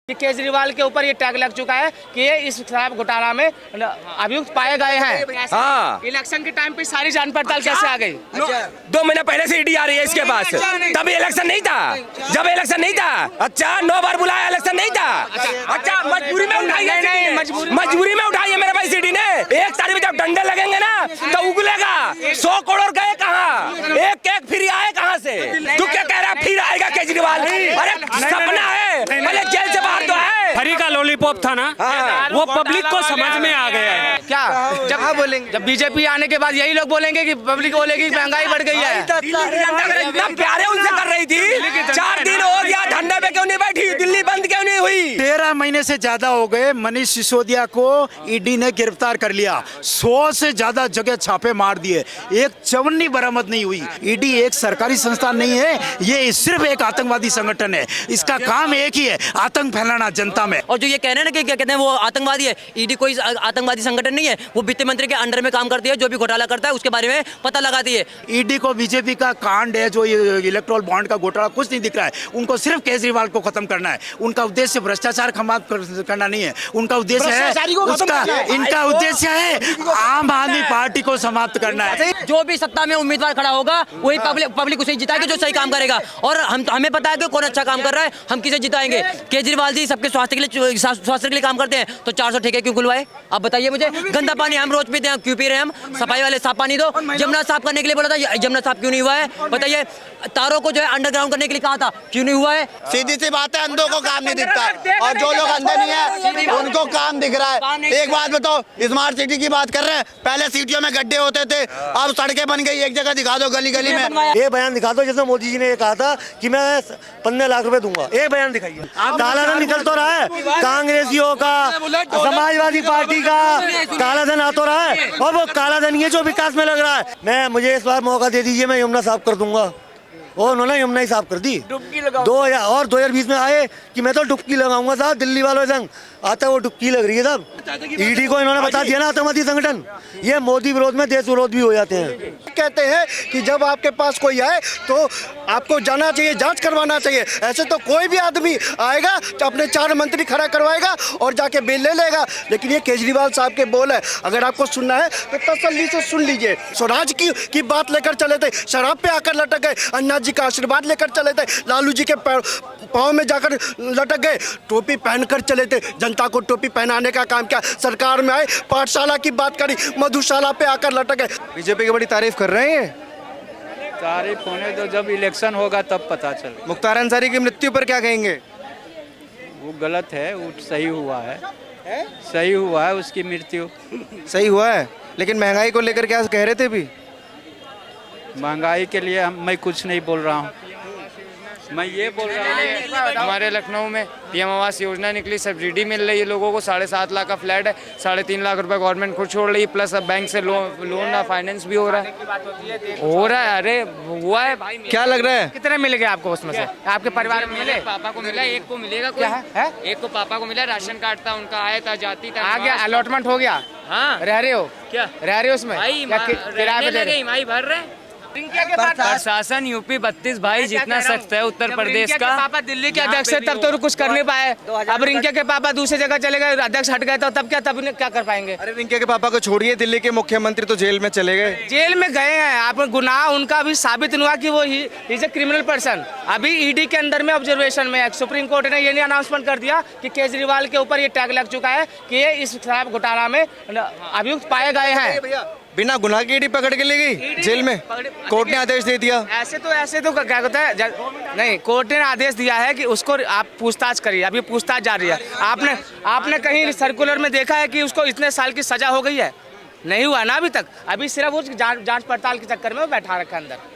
कि केजरीवाल के ऊपर ये टैग लग चुका है कि ये इस शराब घोटाला में अभियुक्त पाए गए हैं। हाँ। इलेक्शन के टाइम पे सारी जांच पड़ताल कैसे आ गई? 2 महीने पहले से ईडी आ रही है इसके पास। तभी इलेक्शन नहीं था, जब इलेक्शन नहीं था। अच्छा 9 बार बुलाया, इलेक्शन नहीं था। अच्छा मजबूरी में उठाई है, मजबूरी में उठाई है मेरे भाई सीडी ने। 1 तारीख में जब डंडे लगेंगे ना तो उगलेगा। 100 करोड़ गए कहाँ? एक फ्री आए कहाँ से? तू क्या कह रहा है फिर आएगा केजरीवाल? अरे सपना है, पहले जेल से बाहर तो है। फ्री का लॉलीपॉप था ना, वो पब्लिक को समझ में आ गया है। क्या जब बोलेंगे, जब बीजेपी आने के बाद यही लोग बोलेंगे कि पब्लिक बोलेगी महंगाई बढ़ गई है। इतना प्यारे उनसे कर रही थी। 4 दिन हो गया, धरने पे क्यों नहीं बैठी? दिल्ली बंद क्यों नहीं हुई? 13 महीने से ज्यादा हो गए। मनीष सिसोदिया को ईडी ने गिरफ्तार कर लिया। 100 से ज्यादा जगह छापे मार दिए, एक चवन्नी बरामद नहीं हुई। ईडी एक सरकारी संस्थान नहीं है, ये सिर्फ एक आतंकवादी संगठन है। इसका काम एक ही है, आतंक फैलाना जनता में। और जो ये कह रहे हैं ना कि क्या कहते हैं वो आतंकवादी है, ईडी कोई आतंकवादी संगठन नहीं है। वो वित्त मंत्री के अंडर में काम करती है, जो भी घोटाला करता है उसके बारे में पता लगाती है। ईडी को बीजेपी का कांड है, जो ये इलेक्ट्रोल बॉन्ड का घोटाला कुछ नहीं दिख रहा है। उनको सिर्फ केजरीवाल को खत्म करना है। उनका उद्देश्य भ्रष्टाचार समाप्त करना नहीं है, उनका उद्देश्य है इनका उद्देश्य है आम आदमी पार्टी को समाप्त करना है। जो भी सत्ता में उम्मीदवार खड़ा होगा वही पब्लिक उसे जिताएगी जो सही काम करेगा। और हमें पता है कि कौन अच्छा काम कर रहा है, हम किसे जिताएंगे। केजरीवाल जी सबके स्वास्थ्य के लिए काम करते हैं, तो 400 ठेके क्यों खुलवाए? आप बताइए मुझे। गंदा पानी हम रोज पीते हैं, क्यों पी रहे हैं हम? सफाई वाले साफ पानी दो। जमुना साफ करने के लिए बोला था, जमुना साफ क्यों नहीं हुआ है? बताइए। तारों को जो है अंडरग्राउंड करने के लिए कहा था, क्यों नहीं हुआ है? सीधी सी बात है, अंधों को काम नहीं दिखता और जो लोग अंधे नहीं है उनको काम दिख रहा है। एक बात बताओ, स्मार्ट सिटी की बात कर रहे हैं, पहले सिटियों में गड्ढे होते थे, अब सड़कें बन गई। एक जगह दिखा दो गली गली में। ये बयान दिखा दो जैसे मोदी जी ने कहा था कि मैं 15 लाख रुपए दूंगा। एक बयान दिखाइए। कालाधन निकल तो रहा है, कांग्रेसियों का, समाजवादी पार्टी का कालाधन आ तो रहा है, और वो कालाधन ही है जो विकास में लग रहा है। मुझे इस बार मौका दे दीजिए, मैं यमुना साफ कर दूंगा। और उन्होंने यमुना ही साफ कर दी। 2020 में आए कि मैं तो डुबकी लगाऊंगा साहब, दिल्ली वालों संग आता वो डुबकी लग रही है साहब। ईडी को इन्होंने बता दिया ना आतंकवादी संगठन। ये मोदी विरोध में देश विरोध भी हो जाते हैं। कहते हैं कि जब आपके पास कोई आए तो आपको जाना चाहिए, जांच करवाना चाहिए। ऐसे तो कोई भी आदमी आएगा तो अपने 4 मंत्री खड़ा करवाएगा और जाके बेल ले लेगा। लेकिन ये केजरीवाल साहब के बोल है, अगर आपको सुनना है तो तसल्ली से सुन लीजिए। स्वराज की बात लेकर चले थे, शराब पे आकर लटक गए। अन्ना जी का आशीर्वाद लेकर चले थे, लालू जी के पाँव में जाकर लटक गए। टोपी पहनकर चले थे, जनता को टोपी पहनाने का काम किया। सरकार में आए, पाठशाला की बात करी, मधुशाला पे आकर लटक गए। बीजेपी की बड़ी तारीफ कर रहे हैं। तारीफ होने दो, जब इलेक्शन होगा तब पता चले। मुख्तार अंसारी की मृत्यु पर क्या कहेंगे? वो गलत है, वो सही हुआ है, सही हुआ है उसकी मृत्यु। सही हुआ है, लेकिन महंगाई को लेकर क्या कह रहे थे भी? महंगाई के लिए मैं कुछ नहीं बोल रहा हूँ। मैं ये बोल रहा हूँ हमारे लखनऊ में पीएम आवास योजना निकली, सब्सिडी मिल रही है लोगों को। 7.5 लाख का फ्लैट है, 3.5 लाख रुपए गवर्नमेंट खुद छोड़ रही है, प्लस अब बैंक से लोन फाइनेंस भी हो रहा है। अरे हुआ है भाई। क्या लग रहा है? कितने मिलेंगे आपको उसमें से? आपके परिवार में मिले? पापा को मिला, एक को मिलेगा। क्या है? एक को पापा को मिला, राशन कार्ड था उनका, आया था, जाती था, आ गया, अलॉटमेंट हो गया। हाँ रह रहे हो? क्या रह रहे हो उसमें? भाई किराए पे दे रहे हो? भाई भर रहे। प्रशासन यूपी 32 भाई जितना सख्त है उत्तर प्रदेश का। पापा दिल्ली के अध्यक्ष थे तब तो कुछ कर नहीं पाए। अब रिंके के पापा दूसरी जगह चले गए, अध्यक्ष हट गए तो तब क्या कर पाएंगे? अरे रिंके के पापा को छोड़िए, दिल्ली के मुख्यमंत्री तो जेल में चले गए। जेल में गए हैं, आप गुनाह उनका भी साबित हुआ कि वो इज ए क्रिमिनल पर्सन। अभी ईडी के अंदर में ऑब्जर्वेशन में है। सुप्रीम कोर्ट ने ये नहीं अनाउंसमेंट कर दिया कि केजरीवाल के ऊपर ये टैग लग चुका है कि ये इस शराब घोटाला में अभियुक्त पाए गए हैं। बिना गुनाह की ईडी पकड़ के ले गई जेल में, कोर्ट ने आदेश दे दिया। ऐसे तो क्या होता है? नहीं, कोर्ट ने आदेश दिया है कि उसको आप पूछताछ करिए। अभी पूछताछ जारी है। आपने कहीं सर्कुलर में देखा है कि उसको इतने साल की सजा हो गई है? नहीं हुआ ना अभी तक। अभी सिर्फ वो जांच पड़ताल के चक्कर में बैठा रखा अंदर।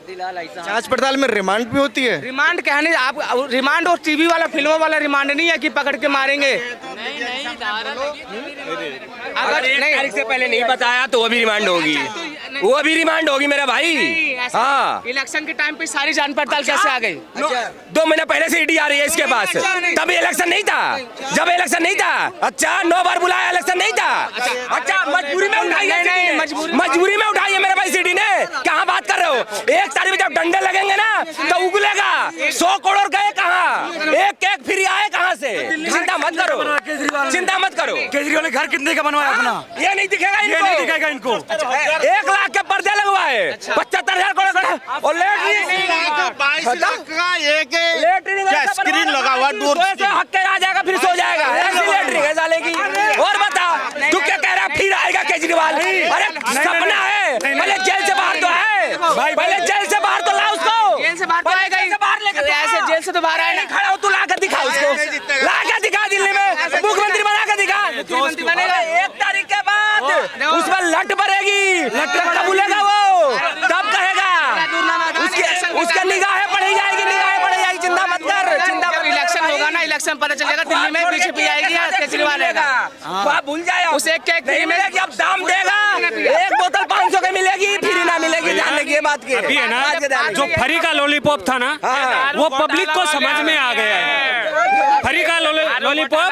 जांच पड़ताल में रिमांड भी होती है? रिमांड कहने आप रिमांड और टीवी वाला फिल्मों वाला रिमांड नहीं है कि पकड़ के मारेंगे। अगर तारीख से पहले नहीं बताया तो वो भी रिमांड होगी, वो भी रिमांड होगी मेरा भाई। हाँ, इलेक्शन के टाइम पे सारी जांच पड़ताल कैसे आ गई? 2 महीने पहले से ईडी आ रही है इसके पास। तभी इलेक्शन नहीं था, जब इलेक्शन नहीं था। अच्छा 9 बार बुलाया, इलेक्शन नहीं था। अच्छा मजबूरी में उठाई है, मजबूरी में उठाई है मेरे भाई सीडी ने। क्या बात कर रहे हो? 1 तारीख में जब डंडे लगेंगे ना तो उगलेगा। 100 करोड़ गए कहाँ? एक फ्री आए कहाँ से? मत करो, चिंता मत करो। केजरीवाल ने घर कितने का बनवाया अपना? ये नहीं दिखेगा इनको, ये नहीं दिखेगा इनको। 1 लाख के पर्दे लगवाए, 75,000 और स्क्रीन लगा हुआ दूर से हक के आ जाएगा, फिर सो जाएगा। ऐसी लेटरिन है साले की। और बता तू क्या कह रहा, फिर आएगा केजरीवाल? अरे सपना है, पहले जेल से बाहर तो है, पहले जेल से बाहर तो ला उसको। जेल से बाहर तो आएगा ही, ऐसे जेल से तो बाहर आएगा। खड़ा हो तू, ला कर दिखा उसको, ला कर दिखा, दिल्ली में मुख्यमंत्री बना कर दिखा। मुख्यमंत्री बनेगा 1 तारीख के बाद उसमें लट भरेगी, लट कबूलेगा वो, तब कहेगा। उसके निगाहें पढ़ी जाएगी, निगाहें पढ़ी जाएगी। चिंता मत कर, चिंता मत। इलेक्शन होगा ना, इलेक्शन पता चलेगा दिल्ली में बीजेपी आएगी या केजरीवाल आएगा। वहाँ भूल जाए, उस एक केक नहीं मिलेगी, अब दाम देगा। 1 बोतल 500 की मिलेगी, फ्री ना मिलेगी, ध्यान रखिए बात की। अभी है ना, जो फ्री का लॉलीपॉप था ना, वो पब्लिक को समझ में आ गया है। फ्री का लॉलीपॉप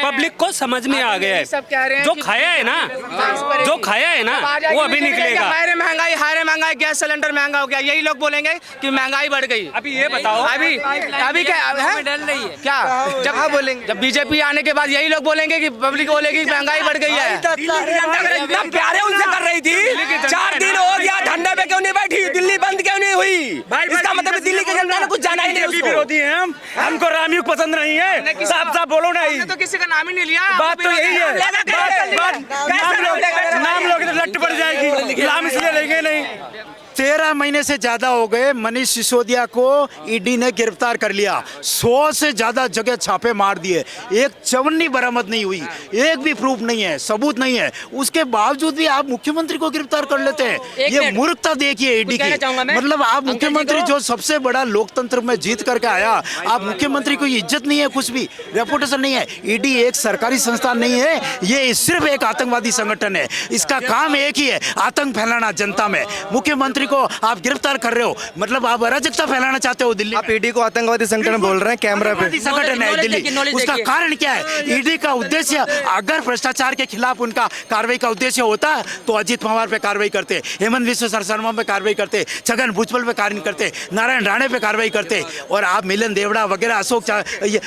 पब्लिक को समझ में आ गया है। जो खाया है ना, जो खाया है ना, वो अभी निकलेगा। हाय महंगाई, गैस सिलेंडर महंगा हो गया, यही लोग बोलेंगे कि महंगाई बढ़ गई। अभी ये बताओ, अभी क्या डल रही है क्या? जब बोलेंगे, जब बीजेपी आने के बाद यही लोग बोलेंगे कि पब्लिक बोलेगी महंगाई बढ़ गई है। इतना प्यारे उनसे कर रही थी, 4 दिन हो गया, धरने पे क्यों नहीं बैठी? दिल्ली बंद क्यों नहीं हुई? इसका मतलब दिल्ली की जनता ने कुछ जाना ही नहीं उसको। विरोधी हैं हम, हमको रामयुग पसंद नहीं है। साफ साफ बोलो नहीं, तो किसी का नाम ही नहीं लिया। बात तो यही है। नाम लोगे तो लट पड़ जाएगी, नाम इसलिए लेंगे नहीं। 13 महीने से ज्यादा हो गए मनीष सिसोदिया को ईडी ने गिरफ्तार कर लिया। 100 से ज्यादा जगह छापे मार दिए, एक चवन्नी बरामद नहीं हुई, एक भी प्रूफ नहीं है, सबूत नहीं है। उसके बावजूद भी आप मुख्यमंत्री को गिरफ्तार कर लेते हैं। ये मूर्खता देखिए ईडी की। मतलब आप मुख्यमंत्री जो सबसे बड़ा लोकतंत्र में जीत करके आया, आप मुख्यमंत्री को इज्जत नहीं है, कुछ भी रेपुटेशन नहीं है। ईडी एक सरकारी संस्था नहीं है, ये सिर्फ एक आतंकवादी संगठन है। इसका काम एक ही है, आतंक फैलाना जनता में। मुख्यमंत्री को आप गिरफ्तार कर रहे हो, मतलब आप अराजकता फैलाना चाहते हो दिल्ली। आप ईडी को आतंकवादी संगठन बोल रहे हैं कैमरा पे। संगठन है दिल्ली, उसका कारण क्या है? ईडी का उद्देश्य, अगर भ्रष्टाचार के खिलाफ उनका कार्रवाई का उद्देश्य होता तो अजीत पवार पे कार्रवाई करते, हेमंत बिस्वा शर्मा पे कार्रवाई करते, छगन भुजबल पे कार्रवाई करते, नारायण राणे पे कार्रवाई करते, और आप मिलन देवड़ा वगैरह, अशोक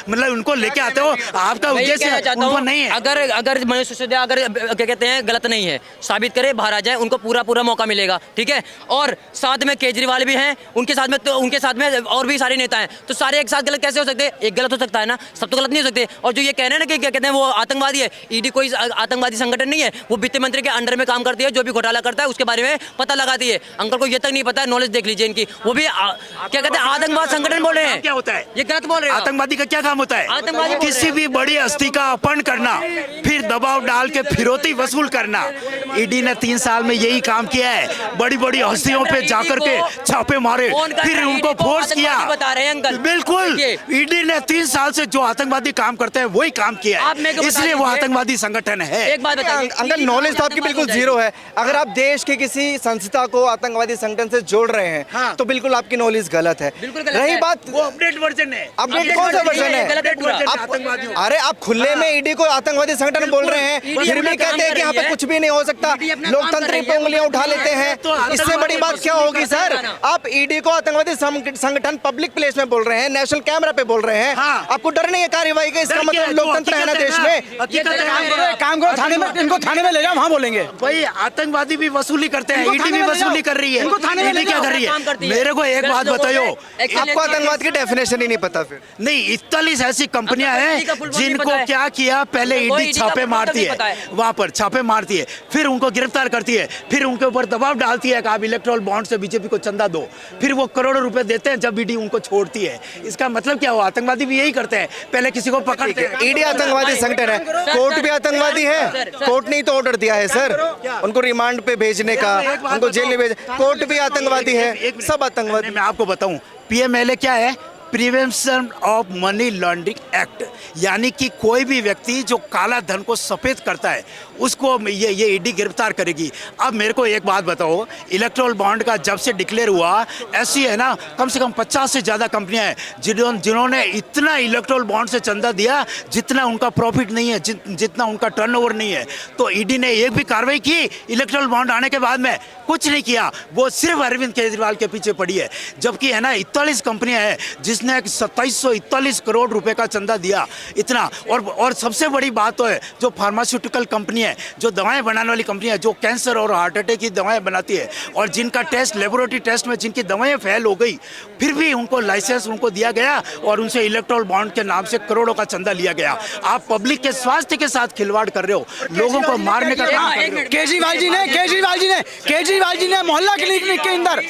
मतलब उनको लेके आते हो। आपका उद्देश्य उनको नहीं है। अगर मनीष सिसोदिया अगर क्या कहते हैं गलत नहीं है, साबित करे, बाहर आ जाए, उनको पूरा मौका मिलेगा, ठीक है। और साथ में केजरीवाल भी हैं, उनके साथ में और भी सारे नेता हैं, तो सारे एक साथ गलत कैसे हो सकते हैं? एक गलत हो सकता है ना, सब तो गलत नहीं हो सकते। और जो ये कह रहे हैं ना कि क्या कहते हैं वो आतंकवादी है, ईडी कोई आतंकवादी संगठन नहीं है, वो वित्त मंत्री के अंडर में काम करती है, जो भी घोटाला करता है उसके बारे में पता लगाती है। अंकल को ये तक नहीं पता है, नॉलेज देख लीजिए इनकी। वो भी क्या कहते हैं आतंकवाद संगठन बोल रहे हैं। क्या होता है ये गलत बोल रहे हैं। आतंकवादी का क्या काम होता है? आतंकवादी किसी भी बड़ी हस्ती का अपहरण करना, फिर दबाव डाल के फिरौती वसूल करना। ईडी ने 3 साल में यही काम किया है, बड़ी बड़ी हस्तियों पे जाकर के छापे मारे, फिर उनको फोर्स किया। बता रहे हैं अंकल, बिल्कुल ईडी ने 3 साल से जो आतंकवादी काम करते हैं वही काम किया है, इसलिए वो आतंकवादी संगठन है। एक बात बताइए अंकल, नॉलेज तो आपकी बिल्कुल जीरो है। अगर आप देश के किसी संस्था को आतंकवादी संगठन से जोड़ रहे हैं तो बिल्कुल आपकी नॉलेज गलत है। रही बात, वो अपडेट वर्जन है। अपडेट कौन सा वर्जन है? अरे आप खुले में ईडी को आतंकवादी संगठन बोल रहे हैं, फिर भी कहते हैं कि यहाँ पे कुछ भी नहीं हो सकता, लोकतंत्र पे उंगलियां उठा लेते हैं। इससे बड़ी बात क्या होगी सर? आप ईडी को आतंकवादी संगठन पब्लिक प्लेस में बोल रहे हैं, नेशनल कैमरा पे बोल रहे हैं। आपको डर नहीं है कार्रवाई का? इसका मतलब लोकतंत्र है ना देश में। काम करो, थाने में, इनको थाने में ले जाओ, वहाँ बोलेंगे। भाई आतंकवादी भी वसूली करते हैं, ईडी भी वसूली कर रही है, ईडी क्या कर रही है? मेरे को एक बात बताओ, आपको आतंकवाद की डेफिनेशन ही नहीं पता? फिर नहीं, 41 ऐसी कंपनियां हैं जिनको क्या किया, पहले ईडी छापे मारती है, वहां पर छापे मारती है, फिर उनको गिरफ्तार करती है, फिर उनके ऊपर दबाव डालती है कि आप इलेक्ट्रोल बॉन्ड से बीजेपी को चंदा दो, फिर वो करोड़ों रुपए देते हैं जब ईडी उनको छोड़ती है। इसका मतलब क्या हुआ? आतंकवादी भी यही करते हैं, पहले किसी को पकड़ते हैं। ईडी आतंकवादी संगठन है, कोर्ट भी आतंकवादी है। कोर्ट ने तो ऑर्डर दिया है सर उनको रिमांड पे भेजने का, उनको जेल में भेज। कोर्ट भी आतंकवादी है, सब आतंकवादी। मैं आपको बताऊं, पीएमएलए क्या है? Prevention of money laundering act, यानी कि कोई भी व्यक्ति जो काला धन को सफेद करता है उसको ये ईडी गिरफ्तार करेगी। अब मेरे को एक बात बताओ, इलेक्ट्रल बॉन्ड का जब से डिक्लेयर हुआ, ऐसी है ना कम से कम 50 से ज़्यादा कंपनियां हैं जिन्होंने इतना इलेक्ट्रल बॉन्ड से चंदा दिया जितना उनका प्रॉफिट नहीं है, जितना उनका टर्नओवर नहीं है। तो ईडी ने एक भी कार्रवाई की इलेक्ट्रल बॉन्ड आने के बाद में? कुछ नहीं किया। वो सिर्फ अरविंद केजरीवाल के पीछे पड़ी है। जबकि है ना 41 कंपनियां हैं जिसने 2741 करोड़ रुपए का चंदा दिया, इतना। और सबसे बड़ी बात तो है जो फार्मास्यूटिकल कंपनी है, जो दवाएं बनाने वाली कंपनी है, जो कैंसर और हार्ट अटैक की दवाएं बनाती है और जिनका टेस्ट लेबोरेटरी टेस्ट में जिनकी दवाएं फेल हो गई, फिर भी उनको लाइसेंस उनको दिया गया और उनसे इलेक्ट्रल बॉन्ड के नाम से करोड़ों का चंदा लिया गया। आप पब्लिक के स्वास्थ्य के साथ खिलवाड़ कर रहे हो, लोगों को मारने का काम कर रहे हो। केजरीवाल जी ने मोहल्ला क्लिनिक के अंदर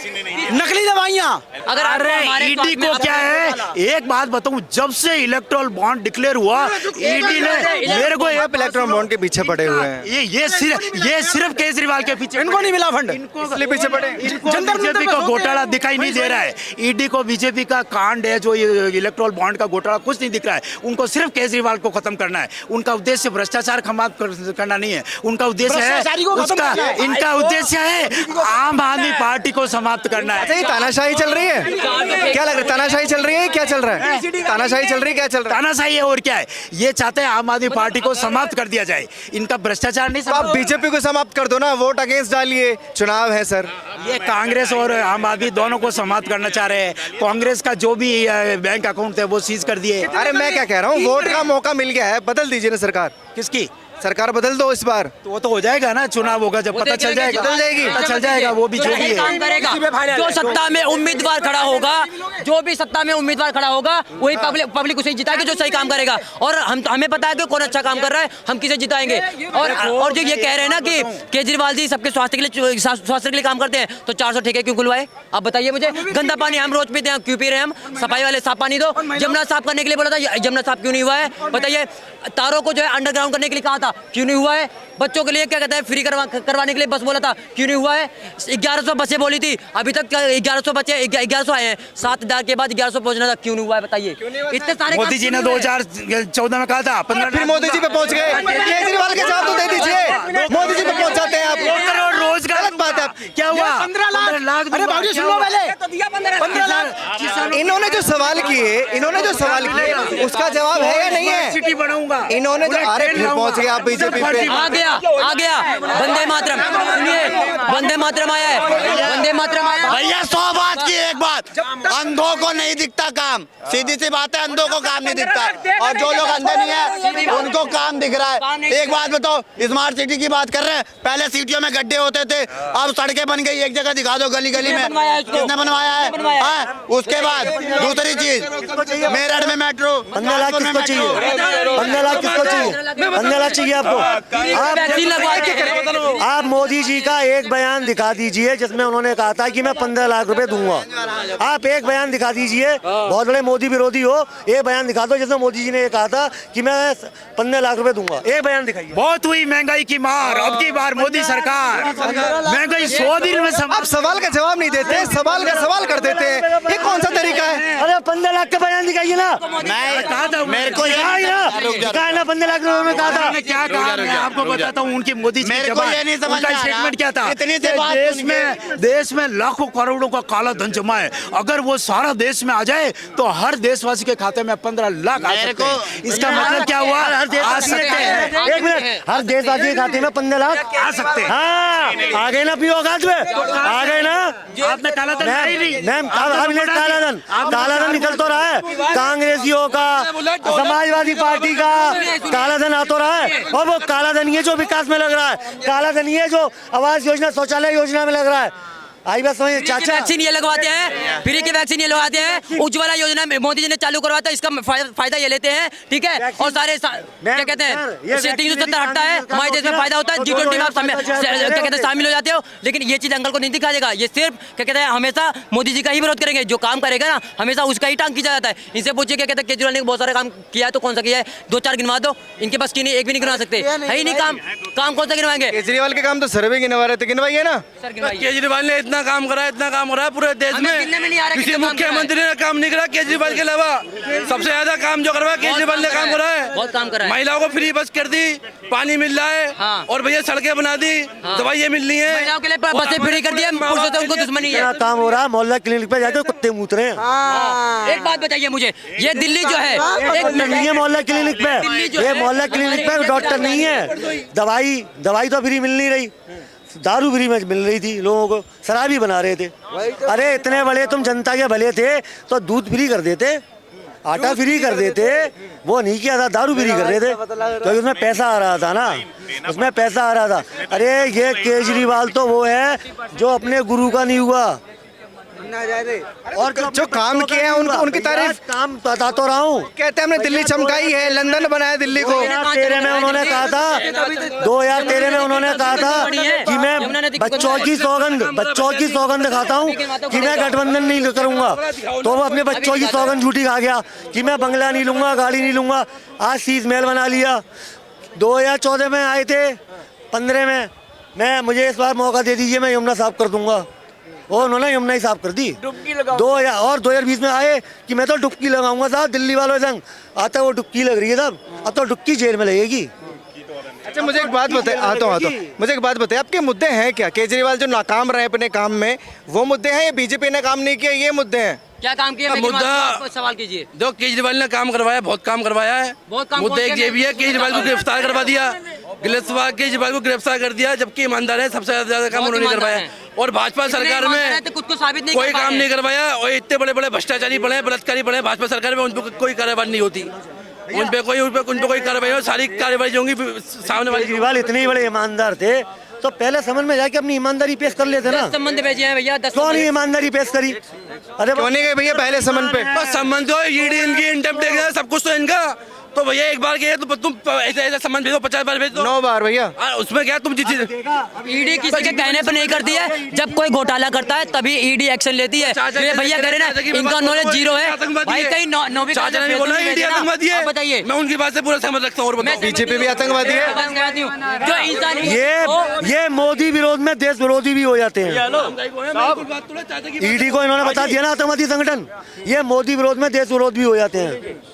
नकली दवाइयाँ। अरे ईडी को क्या है, एक बात बताऊं, जब से इलेक्ट्रल बॉन्ड डिक्लेयर हुआ ईडी ने मेरे को इलेक्ट्रॉन बॉन्ड के पीछे पड़े हुए हैं। ये सिर्फ केजरीवाल के पीछे, इनको नहीं मिला फंड, इसलिए पीछे पड़े। बीजेपी का घोटाला दिखाई नहीं दे रहा है। ईडी को बीजेपी का कांड है जो इलेक्ट्रल बॉन्ड का घोटाला, कुछ नहीं दिख रहा है। उनको सिर्फ केजरीवाल को खत्म करना है। उनका उद्देश्य भ्रष्टाचार समाप्त करना नहीं है, उनका उद्देश्य है इनका उद्देश्य है आम आदमी पार्टी को समाप्त करना है। अच्छा, ये तानाशाही चल रही है, क्या लग रहा है? तानाशाही चल रही है, क्या चल रहा है? तानाशाही चल रही है, क्या चल रहा है? तानाशाही है और क्या है? ये चाहते हैं आम आदमी पार्टी को समाप्त कर दिया जाए, इनका भ्रष्टाचार नहीं। आप बीजेपी को समाप्त कर दो ना, वोट अगेंस्ट डालिए, चुनाव है सर। ये कांग्रेस और आम आदमी दोनों को समाप्त करना चाह रहे हैं। कांग्रेस का जो भी बैंक अकाउंट है वो सीज कर दिए। अरे मैं क्या कह रहा हूँ, वोट का मौका मिल गया है, बदल दीजिए ना सरकार। किसकी सरकार बदल दो इस बार। तो वो तो हो जाएगा ना, चुनाव होगा जब पता चल जाएगा, पता चल जाएगा वो भी जो भी काम करेगा। जो सत्ता में उम्मीदवार खड़ा होगा, वही पब्लिक उसे जिताएगी जो सही काम करेगा। और हमें पता है कि कौन अच्छा काम कर रहा है, हम किसे जिताएंगे। और जो ये कह रहे हैं ना कि केजरीवाल जी सबके स्वास्थ्य के लिए काम करते हैं, तो 400 ठेके क्यों खुलवाए? आप बताइए मुझे। गंदा पानी हम रोज पीते हैं, क्यों पी रहे हैं हम? सफाई वाले साफ पानी दो। जमुना साफ करने के लिए बोला था, जमुना साफ क्यों नहीं हुआ है? बताइए। तारों को जो है अंडरग्राउंड करने के लिए कहा था, क्यों नहीं हुआ है? बच्चों के लिए क्या कहते हैं फ्री करवाने के लिए बस बोला था, क्यों नहीं हुआ है? 1100 बसें बोली थी, अभी तक 1100 बच्चे 1100 आए हैं। 7 हज़ार के बाद 1100 पहुंचना था, क्यों नहीं हुआ है? बताइए। इतने सारे मोदी जी ने 2014 में कहा था, फिर मोदी जी पे पहुंच गए। केजरीवाल के जवाब तो दे दीजिए, मोदी जी पे पहुंचाते हैं आप। 2 करोड़ रोजगार, गलत बात है। क्या हुआ? 15 लाख। अरे बाबू सुनो पहले, 15 लाख। इन्होंने जो सवाल किए उसका जवाब है या नहीं है? सिटी बनाऊंगा इन्होंने जो, अरे फिर पहुंच गए आप बीजेपी पे। आ गया वंदे मातरम। सुनिए, वंदे मातरम आया है, वंदे मातरम आया। भैया 100 बात की एक बात, अंधों को नहीं दिखता काम, सीधी सी बात है, अंधों को काम नहीं दिखता। और जो लोग अंधे नहीं है उनको काम दिख रहा है। एक बात बताओ, स्मार्ट सिटी की बात कर रहे हैं, पहले सिटियों में गड्ढे होते थे, अब सड़कें बन गई। एक जगह दिखा दो गली गली में, किसने बनवाया है? उसके बाद दूसरी चीज, मेरठ में मेट्रो। 15 लाख किसको चाहिए? 15 लाख किसको चाहिए? 15 लाख चाहिए आपको? आप मोदी जी का एक बयान दिखा दीजिए जिसमें उन्होंने कहा था कि मैं 15 लाख रुपए दूंगा। आप एक बयान दिखा दीजिए, बहुत बड़े मोदी विरोधी हो, एक बयान दिखा दो जिसमें मोदी जी ने कहा था कि मैं 15 लाख रुपए दूंगा। एक बयान दिखाइए। बहुत हुई महंगाई की मार, अब की बार मोदी सरकार महंगाई 100 दिन में आप सवाल का जवाब नहीं देते, सवाल का सवाल कर देते हैं, ये कौन सा तरीका है? अरे 15 लाख का बयान दिखाइए ना। मैं कहा था, मेरे को कहा ना 15 लाख रुपए में कहा था। मैंने क्या कहा, मैं आपको बताता हूँ। उनकी मोदी जी मेरे को ये नहीं समझ में आ रहा। स्टेटमेंट क्या था? इतनी सी बात देश में लाखों करोड़ों का काला धन जमा है, अगर वो सारा देश में आ जाए तो हर देशवासी के खाते में 15 लाख आ सकते हैं। इसका मतलब क्या हुआ? आ सकते हैं। एक मिनट, हर देशवासी के खाते में 15 लाख आ सकते हैं। हाँ, आ गए ना पीओ औकात में, आ गए ना। आपने काला धन नहीं, मैम काला धन निकल तो रहा है, कांग्रेसियों का, समाजवादी पार्टी का काला धन आ तो रहा है। और वो काला धन ही है जो विकास में लग रहा है, काला धन ही है जो आवास योजना, शौचालय योजना में लग रहा है। आई बात समझ चाचा। वैक्सीन ये लगवाते हैं, फ्री की वैक्सीन ये लगवाते हैं, उज्ज्वला योजना मोदी जी ने चालू करवाया था, इसका फायदा ये लेते हैं, ठीक है। और सारे क्या कहते हैं, 370 हटता है, हमारे देश में फायदा होता है। G20 में आप क्या कहते हैं शामिल हो जाते हो, लेकिन ये चीज अंकल को नहीं दिखा देगा। ये सिर्फ क्या कहते हैं हमेशा मोदी जी का ही विरोध करेंगे, जो काम करेगा ना हमेशा उसका ही टांग खींचा जाता है। इनसे पूछिए क्या कहते हैं केजरीवाल ने बहुत सारे काम किया है, तो कौन सा किया है? 2-4 गिनवा दो, इनके पास की नहीं, एक भी नहीं गिनवा सकते, है ही नहीं। काम कौन सा गिनवाएंगे? केजरीवाल के काम तो सर्वे गिनवा रहे थे, गिनवाइए ना। सर गिनवाइए। केजरीवाल ने इतना इतना काम करा है, इतना काम करा है पूरे देश हमें गिनने में नहीं आ रहा में किसी कितना काम मुख्यमंत्री ने काम नहीं करा केजरीवाल के अलावा। सबसे ज्यादा काम जो करवाया केजरीवाल ने काम करा है। बहुत काम करा है। महिलाओं को फ्री बस कर दी, पानी मिल रहा है हाँ। और भैया सड़कें बना दी, दवाइयाँ मिल रही है, महिलाओं के लिए बसें फ्री कर दिया, पुरुषों से उनको दुश्मनी है। इतना काम हो रहा है, मोहल्ला क्लिनिक पे जाके कुत्ते मूत रहे हैं। एक बात बताइए मुझे, ये दिल्ली जो है नहीं है मोहल्ला क्लिनिक पे, ये मोहल्ला क्लिनिक पे डॉक्टर नहीं है, दवाई तो फ्री मिल नहीं रही, दारू फ्री में मिल रही थी लोगों को, शराबी बना रहे थे। अरे इतने बड़े तुम जनता के भले थे तो दूध फ्री कर देते, आटा फ्री कर देते, वो नहीं किया था, दारू फ्री कर रहे थे क्योंकि उसमें पैसा आ रहा था ना, उसमें पैसा आ रहा था। अरे ये केजरीवाल तो वो है जो अपने गुरु का नहीं हुआ, और जो काम किए हैं उनकी तारीफ काम बता तो रहा हूँ। कहते हैं हमने दिल्ली चमकाई है, लंदन बनाया दिल्ली को। 2013 में उन्होंने कहा था, 2013 में उन्होंने कहा था कि मैं बच्चों की सौगंध खाता हूँ कि मैं गठबंधन नहीं करूंगा, तो वो अपने बच्चों की सौगंध झूठी खा गया कि मैं बंगला नहीं लूंगा, गाड़ी नहीं लूंगा। आज शीश महल बना लिया। 2014 में आए थे, 15 में मुझे इस बार मौका दे दीजिए, मैं यमुना साफ कर दूंगा, और उन्होंने यमुना ही साफ कर दी। 2020 में आए कि मैं तो डुबकी लगाऊंगा साहब दिल्ली वालों संग, आता वो डुबकी लग रही है साहब, अब तो डुबकी जेल में लगेगी। अच्छा मुझे एक बात बताइए, मुझे एक बात बताइए, आपके मुद्दे हैं क्या? केजरीवाल जो नाकाम रहे अपने काम में, वो मुद्दे हैं या बीजेपी ने काम नहीं किया, ये मुद्दे हैं? क्या काम किया मुद्दा सवाल कीजिए। जो केजरीवाल ने काम करवाया, बहुत काम करवाया है। मुद्दा एक ये भी है, केजरीवाल को गिरफ्तार करवा दिया, केजरीवाल को गिरफ्तार कर दिया, जबकि ईमानदार है, सबसे ज्यादा काम उन्होंने करवाया। और भाजपा सरकार में कोई काम नहीं करवाया, और इतने बड़े बड़े भ्रष्टाचारी बने, बलात्कारी बने भाजपा सरकार में, उन पर कोई कार्रवाई नहीं होती, उन पे कोई कार्रवाई हो, सारी कार्रवाई जो होंगी सामने वाले। केजरीवाल इतने बड़े ईमानदार थे तो पहले समझ में जाके अपनी ईमानदारी पेश कर लेते ना। संबंध भेजे हैं भैया, क्यों नहीं ईमानदारी पेश करी? अरे क्यों नहीं गए भैया पहले समन पे? बस संबंध तो ईडी इनकी इंटरप्ट सब कुछ तो इनका, तो भैया एक बार गए तो तुम ऐसा संबंध भेजो, 50 बार भेज दो, 9 बार भैया। उसमें क्या तुम जिस ईडी किसी के कहने पर नहीं करती है, जब कोई घोटाला करता है तभी ईडी एक्शन लेती है। ये भैया कह रहे ना इनका नॉलेज जीरो है भाई, कहीं चाचा ने बोला ईडी आतंकवादी है, बताइए। मैं उनकी बात से पूरा सहमत रखता हूँ। बीजेपी भी आतंकवादी है, जो इंसान ये मोदी विरोध में देश विरोधी भी हो जाते हैं। ईडी को इन्होंने बता दिया ना आतंकवादी संगठन, ये मोदी विरोध में देश विरोध भी हो जाते हैं।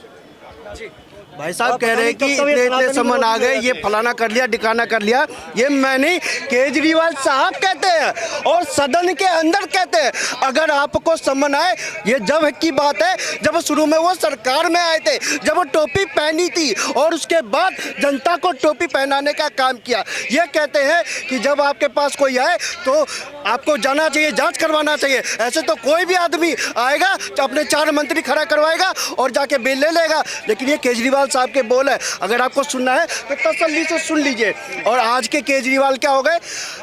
भाई साहब कह रहे हैं कि इतने समन आ गए, ये फलाना कर लिया, डिकाना कर लिया, ये मैं नहीं, केजरीवाल साहब कहते हैं और सदन के अंदर कहते हैं। अगर आपको समन आए, ये जब की बात है जब शुरू में वो सरकार में आए थे, जब वो टोपी पहनी थी और उसके बाद जनता को टोपी पहनाने का काम किया। ये कहते हैं कि जब आपके पास कोई आए तो आपको जाना चाहिए, जांच करवाना चाहिए। ऐसे तो कोई भी आदमी आएगा तो अपने 4 मंत्री खड़ा करवाएगा और जाके बेल ले लेगा, लेकिन ये केजरीवाल साहब के बोल है। अगर आपको सुनना है तो तसल्ली से सुन लीजिए। और आज के केजरीवाल क्या हो गए,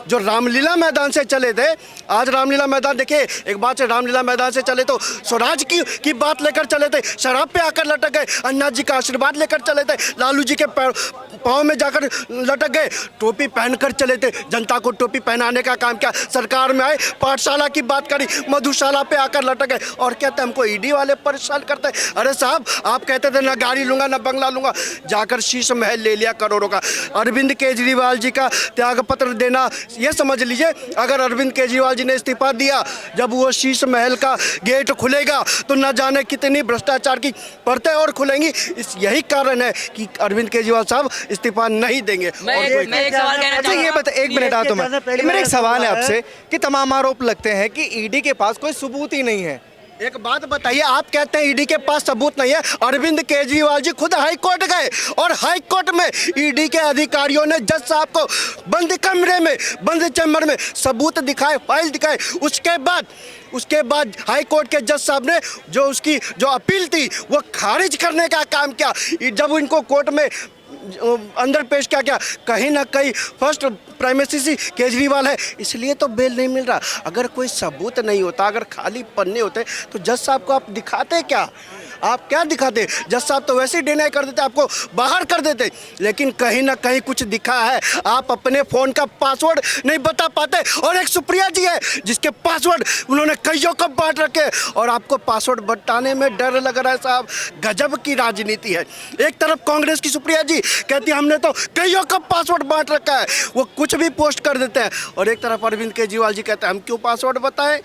जो रामलीला मैदान से चले थे, आज रामलीला मैदान देखिए, एक बात है, रामलीला मैदान से चले तो स्वराज की बात लेकर चले थे, शराब पे आकर लटक गए, अन्ना जी का आशीर्वाद लेकर चले थे, लालू जी के पाँव में जाकर लटक गए, टोपी पहनकर चले थे, जनता को टोपी पहनाने का काम किया। सरकार में आए, पाठशाला की बात करी, मधुशाला पे आकर लटक गए और कहते हमको ईडी वाले परेशान करते हैं। अरे साहब, आप कहते थे ना गाड़ी लूंगा ना बंगला लूंगा, जाकर शीश महल ले लिया करोड़ों का। अरविंद केजरीवाल जी का त्याग पत्र देना, ये समझ लीजिए, अगर अरविंद केजरीवाल जी ने इस्तीफा दिया, जब वो शीश महल का गेट खुलेगा तो न जाने कितनी भ्रष्टाचार की परतें और खुलेंगी। यही कारण है कि अरविंद केजरीवाल साहब इस्तीफा नहीं देंगे। मैं एक सवाल कहना चाहूंगा। ये बता, एक मिनट आता हूं, मेरा एक सवाल है आपसे कि तमाम आरोप लगते हैं कि ईडी के पास कोई सबूत ही नहीं है। एक बात बताइए, आप कहते हैं ईडी के पास सबूत नहीं है, अरविंद केजरीवाल जी खुद हाई कोर्ट गए और हाई कोर्ट में ईडी के अधिकारियों ने जज साहब को बंद कमरे में, बंद चैम्बर में सबूत दिखाए, फाइल दिखाए। उसके बाद हाई कोर्ट के जज साहब ने जो अपील थी वो खारिज करने का काम किया। जब इनको कोर्ट में अंदर पेश किया, कहीं ना कहीं फर्स्ट प्राइमेसी केजरीवाल है, इसलिए तो बेल नहीं मिल रहा। अगर कोई सबूत नहीं होता, अगर खाली पन्ने होते तो जज साहब को आप दिखाते क्या? आप क्या दिखाते? जज साहब तो वैसे ही डिनाई कर देते, आपको बाहर कर देते, लेकिन कहीं ना कहीं कुछ दिखा है। आप अपने फ़ोन का पासवर्ड नहीं बता पाते, और एक सुप्रिया जी है जिसके पासवर्ड उन्होंने कईयों को बांट रखे, और आपको पासवर्ड बताने में डर लग रहा है साहब। गजब की राजनीति है। एक तरफ कांग्रेस की सुप्रिया जी कहती है हमने तो कईयों का पासवर्ड बांट रखा है, वो कुछ भी पोस्ट कर देते हैं, और एक तरफ अरविंद केजरीवाल जी कहते हैं हम क्यों पासवर्ड बताएं,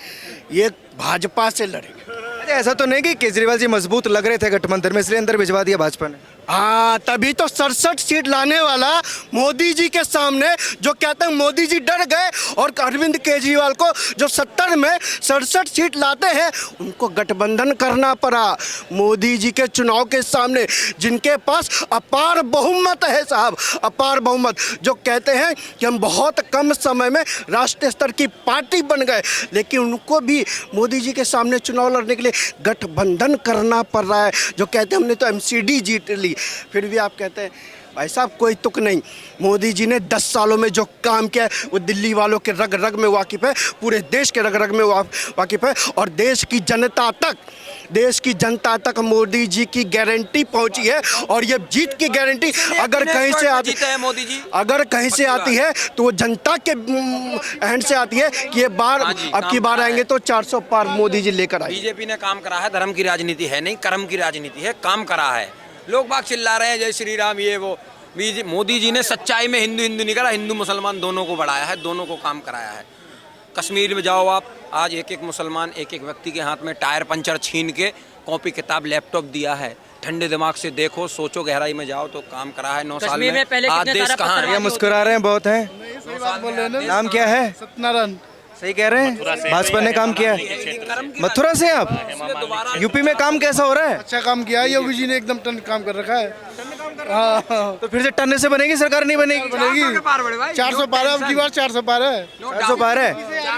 ये भाजपा से लड़ेंगे। ऐसा तो नहीं कि केजरीवाल जी मजबूत लग रहे थे गठबंधन में, इसलिए अंदर भिजवा दिया भाजपा ने? हाँ, तभी तो 67 सीट लाने वाला मोदी जी के सामने जो कहते हैं मोदी जी डर गए, और अरविंद केजरीवाल को जो 70 में 67 सीट लाते हैं उनको गठबंधन करना पड़ा मोदी जी के चुनाव के सामने, जिनके पास अपार बहुमत है साहब, अपार बहुमत, जो कहते हैं कि हम बहुत कम समय में राष्ट्रीय स्तर की पार्टी बन गए, लेकिन उनको भी मोदी जी के सामने चुनाव लड़ने के लिए गठबंधन करना पड़ रहा है। जो कहते हैं हमने तो MCD जीत ली, फिर भी आप कहते हैं भाई साहब कोई तुक नहीं। मोदी जी ने 10 सालों में जो काम किया है वो दिल्ली वालों के रग रग में वाकिफ़ है, पूरे देश के रग रग में वाकिफ़ है, और देश की जनता तक मोदी जी की गारंटी पहुंची है। और ये जीत की गारंटी अगर कहीं से आती है, मोदी जी अगर कहीं से आती है तो वो जनता के एंड से आती है कि ये बार अब की बार आएंगे तो 400 पार मोदी जी लेकर आए। बीजेपी ने काम करा है, धर्म की राजनीति है नहीं, कर्म की राजनीति है, काम करा है। लोग बाग चिल्ला रहे हैं जय श्री राम ये वो, मोदी जी ने सच्चाई में हिंदू नहीं करा, हिंदू मुसलमान दोनों को बढ़ाया है, दोनों को काम कराया है। कश्मीर में जाओ आप, आज एक एक मुसलमान एक एक व्यक्ति के हाथ में टायर पंचर छीन के कॉपी किताब लैपटॉप दिया है। ठंडे दिमाग से देखो, सोचो, गहराई में जाओ तो काम करा है 9 साल में। आज देश कहाँ है? मुस्कुरा रहे हैं बहुत हैं। नाम क्या है? सत्यनारायण। सही कह रहे हैं, भाजपा ने काम किया है। मथुरा से आप? यूपी में काम कैसा हो रहा है? अच्छा काम किया है योगी जी ने, एकदम टन काम कर रखा है। तो फिर से टन्ने से बनेगी सरकार? नहीं बनेगी? 400 पार है, अब की बार 400 पार है। 400 पार है।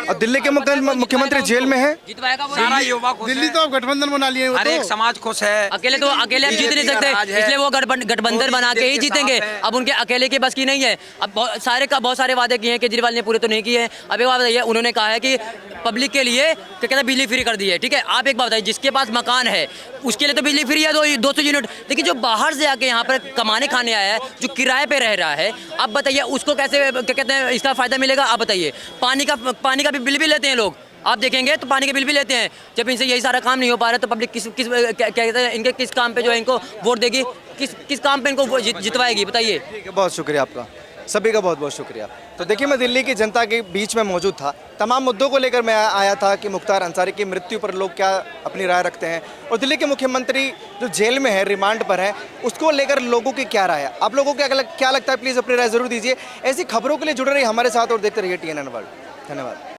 और दिल्ली के मुख्यमंत्री जेल में है। दिल्ली तो अब गठबंधन बना लिए, हर एक समाज खुश है। अकेले अब जीत नहीं सकते, इसलिए वो गठबंधन बना के ही जीतेंगे। अब उनके अकेले की बस की नहीं है। अब बहुत सारे वादे किए हैं केजरीवाल ने, पूरे तो नहीं किए हैं। अब एक बात बताइए, उन्होंने कहा है कि पब्लिक के लिए क्या कहते हैं बिजली फ्री कर दी है, ठीक है। आप एक बात बताइए, जिसके पास मकान है उसके लिए तो बिजली फ्री है 200 यूनिट, लेकिन जो बाहर से आके यहाँ पर कमाने खाने आया है, जो किराए पे रह रहा है, आप बताइए उसको कैसे क्या कहते हैं इसका फायदा मिलेगा? आप बताइए। पानी का भी बिल भी लेते हैं लोग, आप देखेंगे तो पानी के बिल भी लेते हैं। जब इनसे यही सारा काम नहीं हो पा रहा है तो पब्लिक किस क्या कहते हैं इनके किस काम पे जो है इनको वोट देगी, किस काम पे इनको जितवाएगी? बताइए। ठीक है, बहुत शुक्रिया आपका, सभी का बहुत बहुत शुक्रिया। तो देखिए, मैं दिल्ली की जनता के बीच में मौजूद था, तमाम मुद्दों को लेकर मैं आया था कि मुख्तार अंसारी की मृत्यु पर लोग क्या अपनी राय रखते हैं, और दिल्ली के मुख्यमंत्री जो जेल में है, रिमांड पर है, उसको लेकर लोगों की क्या राय है। आप लोगों को क्या लगता है? प्लीज़ अपनी राय जरूर दीजिए। ऐसी खबरों के लिए जुड़े रहिए हमारे साथ और देखते रहिए TNN वर्ल्ड। धन्यवाद।